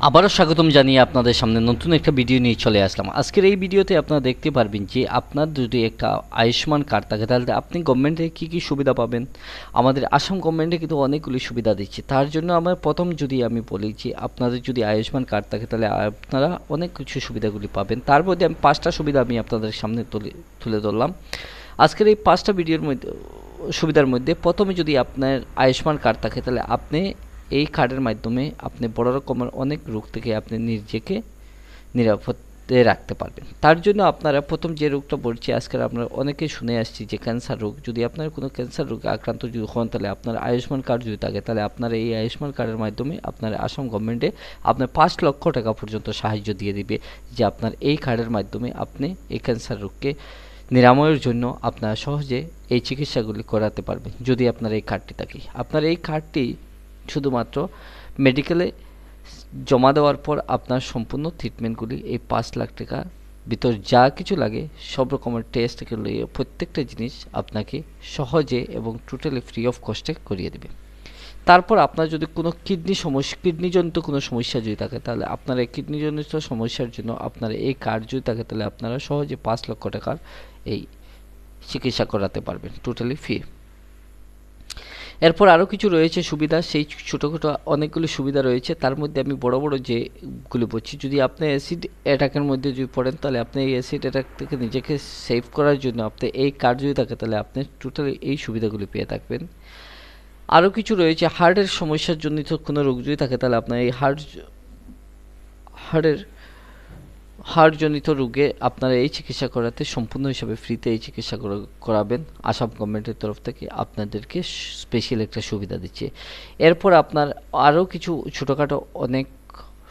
আবারও স্বাগতম জানিয়ে আপনাদের সামনে নতুন একটা ভিডিও নিয়ে চলে আসলাম। আজকের এই ভিডিওতে আপনারা দেখতে পারবেন যে আপনার যদি একটা আয়ুষ্মান কার্ড থাকে তাহলে আপনি গভর্নমেন্টে কী কী সুবিধা পাবেন। আমাদের আসাম গভর্নমেন্টে কিন্তু অনেকগুলি সুবিধা দিচ্ছে। তার জন্য আমার প্রথম যদি আমি বলি যে আপনাদের যদি আয়ুষ্মান কার্ড থাকে তাহলে আপনারা অনেক কিছু সুবিধাগুলি পাবেন। তার মধ্যে আমি 5টা সুবিধা আমি আপনাদের সামনে তুলে ধরলাম। আজকের এই 5টা ভিডিওর মধ্যে সুবিধার মধ্যে প্রথমে যদি আপনার আয়ুষ্মান কার্ড থাকে তাহলে আপনি এই কার্ডের মাধ্যমে আপনি বড় রকমের অনেক রোগ থেকে আপনি নিজেকে নিরাপদে রাখতে পারবেন। তার জন্য আপনারা প্রথম যে রোগটা বলছি আজকাল আমরা অনেকেই শুনে আসছি যে ক্যান্সার রোগ। যদি আপনার কোনো ক্যান্সার রোগে আক্রান্ত যদি হন তাহলে আপনার আয়ুষ্মান কার্ড যদি থাকে তাহলে আপনারা এই আয়ুষ্মান কার্ডের মাধ্যমে আপনার আসাম গভর্নমেন্টে আপনার 5 লক্ষ টাকা পর্যন্ত সাহায্য দিয়ে দিবে, যে আপনার এই কার্ডের মাধ্যমে আপনি এই ক্যান্সার রোগকে নিরাময়ের জন্য আপনারা সহজে এই চিকিৎসাগুলি করাতে পারবেন যদি আপনার এই কার্ডটি থাকে। আপনার এই কার্ডটি শুধুমাত্র মেডিকেলে জমা দেওয়ার পর আপনার সম্পূর্ণ ট্রিটমেন্টগুলি এই 5 লাখ টাকার ভিতর যা কিছু লাগে সব রকমের টেস্ট প্রত্যেকটা জিনিস আপনাকে সহজে এবং টোটালি ফ্রি অফ কস্টে করিয়ে দেবে। তারপর আপনার যদি কোনো কিডনিজনিত কোনো সমস্যা যদি থাকে তাহলে আপনার এই কিডনিজনিত সমস্যার জন্য আপনার এই কার্ড যদি থাকে তাহলে আপনারা সহজে 5 লক্ষ টাকার এই চিকিৎসা করাতে পারবেন টোটালি ফ্রি। এরপর আরও কিছু রয়েছে সুবিধা, সেই ছোটোখাটো অনেকগুলি সুবিধা রয়েছে। তার মধ্যে আমি বড় বড় যেগুলি বলছি, যদি আপনি অ্যাসিড অ্যাটাকের মধ্যে যদি পড়েন তাহলে আপনি এই অ্যাসিড অ্যাটাক থেকে নিজেকে সেভ করার জন্য আপনি এই কার্ড যদি থাকে তাহলে আপনি টোটালি এই সুবিধাগুলি পেয়ে থাকবেন। আরও কিছু রয়েছে, হার্টের সমস্যার জন্য কোনো রোগ যদি থাকে তাহলে আপনার এই হার্টজনিত রোগে আপনারা এই চিকিৎসা করাতে সম্পূর্ণ হিসাবে ফ্রিতে এই চিকিৎসা করাবেন। আসাম গভর্নমেন্টের তরফ থেকে আপনাদেরকে স্পেশাল একটা সুবিধা দিচ্ছে। এরপর আপনার আরও কিছু ছোটোখাটো অনেক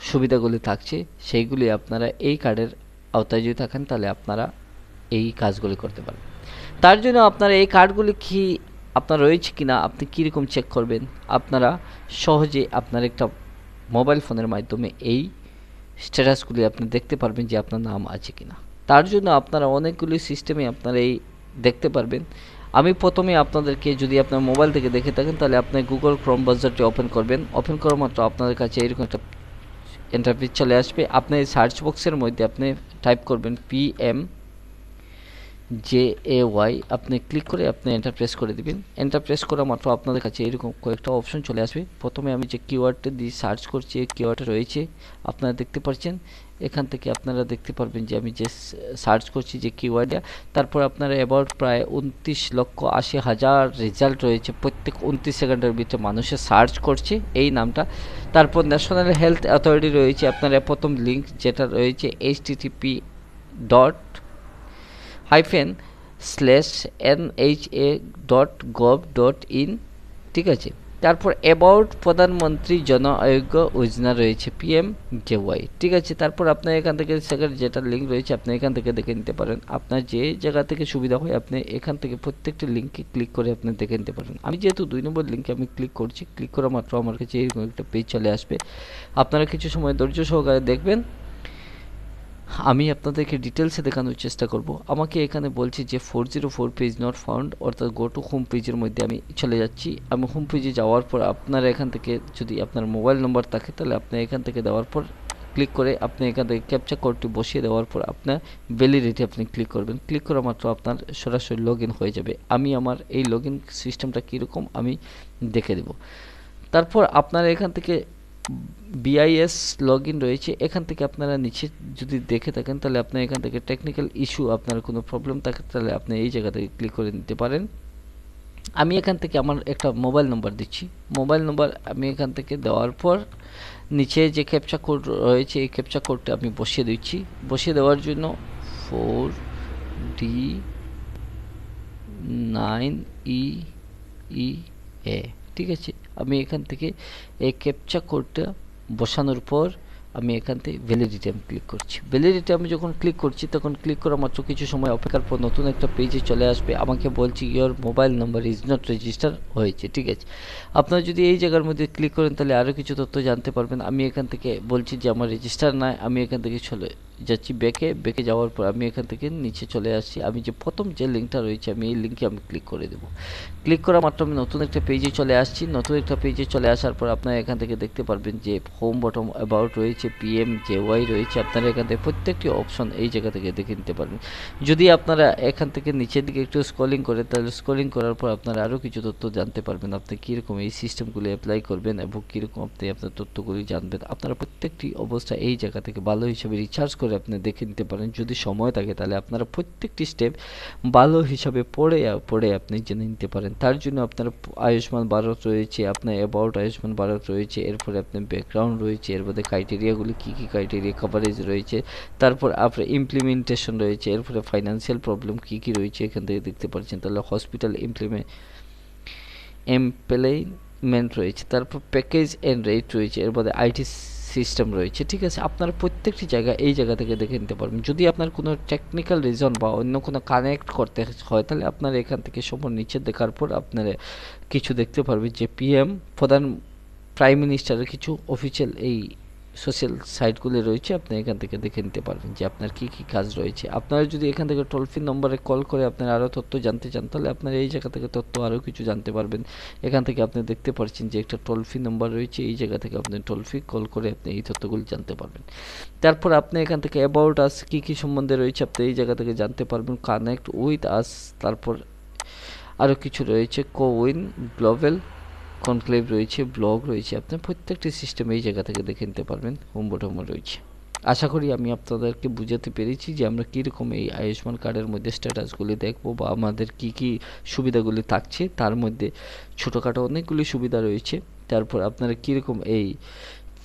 সুবিধাগুলি থাকছে, সেইগুলি আপনারা এই কার্ডের আওতায় যদি থাকেন তাহলে আপনারা এই কাজগুলি করতে পারেন। তার জন্য আপনারা এই কার্ডগুলি কি আপনার রয়েছে কিনা আপনি কীরকম চেক করবেন, আপনারা সহজে আপনার একটা মোবাইল ফোনের মাধ্যমে এই স্ট্যাটাসগুলি আপনি দেখতে পারবেন যে আপনার নাম আছে কিনা। তার জন্য আপনারা অনেকগুলি সিস্টেমে আপনারা এই দেখতে পারবেন। আমি প্রথমে আপনাদেরকে, যদি আপনার মোবাইল থেকে দেখে থাকেন তাহলে আপনি গুগল ক্রোম ব্রাউজারটি ওপেন করবেন। ওপেন করা মাত্র আপনাদের কাছে এরকম একটা ইন্টারফেস চলে আসবে। আপনি সার্চ বক্সের মধ্যে আপনি টাইপ করবেন PMJAY, আপনি ক্লিক করে আপনি এন্টার প্রেস করে দিবেন। এন্টার প্রেস করা মাত্র আপনাদের কাছে এরকম কয়েকটা অপশন চলে আসবে। প্রথমে আমি যে কিওয়ার্ডটা দিয়ে সার্চ করছি এই কিওয়ার্ডটা রয়েছে আপনারা দেখতে পাচ্ছেন। এখান থেকে আপনারা দেখতে পারবেন যে আমি যে সার্চ করছি যে কিওয়ার্ডটা, তারপর আপনারা অ্যাবাউট প্রায় 29,80,000 রেজাল্ট রয়েছে। প্রত্যেক 29 সেকেন্ডের ভিতরে মানুষের সার্চ করছে এই নামটা। তারপর ন্যাশনাল হেলথ অথরিটি রয়েছে, আপনারা প্রথম লিঙ্ক যেটা রয়েছে http://nha.gov.in, ঠিক আছে। তারপর অ্যাবাউট প্রধানমন্ত্রী জন আরোগ্য যোজনা রয়েছে PMJY, ঠিক আছে। তারপর আপনার এখান থেকে সেকেন্ড যেটা লিঙ্ক রয়েছে আপনি এখান থেকে দেখে নিতে পারেন। আপনার যে জায়গা থেকে সুবিধা হয় আপনি এখান থেকে প্রত্যেকটি লিঙ্কে ক্লিক করে আপনি দেখে নিতে পারেন। আমি যেহেতু 2 নম্বর লিঙ্কে আমি ক্লিক করছি, ক্লিক করা মাত্র আমার কাছে এরকম একটা পেজ চলে আসবে। আপনারা কিছু সময় ধৈর্য সহকারে দেখবেন, আমি আপনাদেরকে ডিটেলসে দেখানোর চেষ্টা করব। আমাকে এখানে বলছি যে 404 পেজ নট ফাউন্ড, অর্থাৎ গো টু হোম পেজের মধ্যে আমি চলে যাচ্ছি। আমি হোম পেজে যাওয়ার পর আপনারা এখান থেকে যদি আপনার মোবাইল নম্বর থাকে তাহলে আপনি এখান থেকে দেওয়ার পর ক্লিক করে আপনি এখান থেকে ক্যাপচা কোডটি বসিয়ে দেওয়ার পর আপনার ভ্যালিডিটি আপনি ক্লিক করবেন। ক্লিক করা মাত্র আপনার সরাসরি লগ ইন হয়ে যাবে। আমি আমার এই লগ ইন সিস্টেমটা কীরকম আমি দেখে দেব। তারপর আপনারা এখান থেকে BIS লগ ইন রয়েছে, এখান থেকে আপনারা নিচে যদি দেখে থাকেন তাহলে আপনার এখান থেকে টেকনিক্যাল ইস্যু, আপনার কোনো প্রবলেম থাকে তাহলে আপনি এই জায়গা থেকে ক্লিক করে নিতে পারেন। আমি এখান থেকে আমার একটা মোবাইল নম্বর দিচ্ছি। মোবাইল নম্বর আমি এখান থেকে দেওয়ার পর নিচে যে ক্যাপচা কোড রয়েছে এই ক্যাপচা কোডটা আমি বসিয়ে দিচ্ছি। বসিয়ে দেওয়ার জন্য 4D9EEA, ঠিক আছে। আমি এখান থেকে এই ক্যাপচা কোডটা বসানোর পর আমি এখান থেকে ভ্যালিডিটি আমি ক্লিক করছি। ভ্যালিডিটি আমি যখন ক্লিক করছি তখন ক্লিক করা মাত্র কিছু সময় অপেক্ষার পর নতুন একটা পেজে চলে আসবে। আমাকে বলছি your mobile number is not register হয়েছে, ঠিক আছে। আপনারা যদি এই জায়গার মধ্যে ক্লিক করেন তাহলে আরও কিছু তথ্য জানতে পারবেন। আমি এখান থেকে বলছি যে আমার রেজিস্টার নাই, আমি এখান থেকে যাচ্ছি ব্যাকে যাওয়ার পর আমি এখান থেকে নিচে চলে আসছি। আমি যে প্রথম যে লিঙ্কটা রয়েছে আমি এই লিঙ্কে আমি ক্লিক করে দেবো। ক্লিক করা মাত্র আমি নতুন একটা পেজে চলে আসছি। নতুন একটা পেজে চলে আসার পর আপনারা এখান থেকে দেখতে পারবেন যে হোম বটম অ্যাবাউট রয়েছে, PMJY রয়েছে। আপনারা এখান থেকে প্রত্যেকটি অপশন এই জায়গা থেকে দেখে নিতে পারবেন। যদি আপনারা এখান থেকে নিচের দিকে একটু স্ক্রলিং করেন তাহলে স্ক্রলিং করার পর আপনারা আরও কিছু তথ্য জানতে পারবেন। আপনি কীরকম এই সিস্টেমগুলি অ্যাপ্লাই করবেন এবং কীরকম আপনি আপনার তথ্যগুলি জানবেন। আপনারা প্রত্যেকটি অবস্থা এই জায়গা থেকে ভালো হিসাবে রিসার্চ করে আপনি দেখে নিতে পারেন। যদি সময় থাকে তাহলে আপনারা প্রত্যেকটি স্টেপ ভালো হিসাবে পড়ে আপনি জেনে নিতে পারেন। তার জন্য আপনার আয়ুষ্মান ভারত রয়েছে, আপনার অ্যাবাউট আয়ুষ্মান ভারত রয়েছে, এরপরে আপনার ব্যাকগ্রাউন্ড রয়েছে, এর মধ্যে ক্রাইটেরিয়াগুলি কী কী ক্রাইটেরিয়া কভারেজ রয়েছে, তারপর আপনার ইমপ্লিমেন্টেশন রয়েছে, এরপরে ফাইন্যান্সিয়াল প্রবলেম কী কী রয়েছে এখান থেকে দেখতে পাচ্ছেন। তাহলে হসপিটাল এমপ্লয়মেন্ট রয়েছে, তারপর প্যাকেজ অ্যান্ড রেট রয়েছে, এর মধ্যে IT সিস্টেম রয়েছে। ঠিক আছে, আপনারা প্রত্যেকটি জায়গা এই জায়গা থেকে দেখে নিতে পারবেন। যদি আপনার কোনো টেকনিক্যাল রিজন বা অন্য কোনো কানেক্ট করতে হয় তাহলে আপনারা এখান থেকে সবার নিচে দেখার পর আপনারা কিছু দেখতে পারবেন যে প্রাইম মিনিস্টারের কিছু অফিসিয়াল এই সোশ্যাল সাইটগুলি রয়েছে। আপনি এখান থেকে দেখে নিতে পারবেন যে আপনার কী কী কাজ রয়েছে। আপনারা যদি এখান থেকে টোল ফ্রি নম্বরে কল করে আপনারা আরও তথ্য জানতে চান তাহলে আপনারা এই জায়গা থেকে তথ্য আরও কিছু জানতে পারবেন। এখান থেকে আপনি দেখতে পাচ্ছেন যে একটা টোল ফ্রি নম্বর রয়েছে, এই জায়গা থেকে আপনি টোল ফ্রি কল করে আপনি এই তথ্যগুলি জানতে পারবেন। তারপর আপনি এখান থেকে অ্যাবাউট আস কী কী সম্বন্ধে রয়েছে আপনি এই জায়গা থেকে জানতে পারবেন। কানেক্ট উইথ আস, তারপর আরও কিছু রয়েছে, কোউইন গ্লোবাল কনক্লেভ রয়েছে, ব্লগ রয়েছে। আপনি প্রত্যেকটি সিস্টেম এই জায়গা থেকে দেখে নিতে পারবেন। হোম বটমও রয়েছে। আশা করি আমি আপনাদেরকে বুঝাতে পেরেছি যে আমরা কীরকম এই আয়ুষ্মান কার্ডের মধ্যে স্ট্যাটাসগুলি দেখব বা আমাদের কি কি সুবিধাগুলি থাকছে। তার মধ্যে ছোটোখাটো অনেকগুলি সুবিধা রয়েছে। তারপর আপনারা কীরকম এই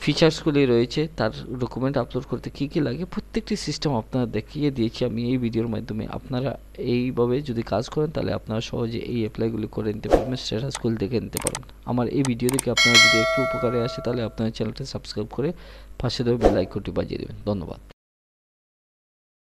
ফিচার্সগুলি রয়েছে, তার ডকুমেন্ট আপলোড করতে কী কী লাগে প্রত্যেকটি সিস্টেম আপনারা দেখিয়ে দিয়েছি আমি এই ভিডিওর মাধ্যমে। আপনারা এইভাবে যদি কাজ করেন তাহলে আপনারা সহজে এই অ্যাপ্লাইগুলি করে নিতে পারবেন, স্ট্যাটাসগুলি দেখে নিতে পারবেন। আমার এই ভিডিও দেখে আপনারা যদি একটু উপকারে আসে তাহলে আপনার চ্যানেলটা সাবস্ক্রাইব করে পাশে দেওয়া বেল আইকনটি বাজিয়ে দেবেন। ধন্যবাদ।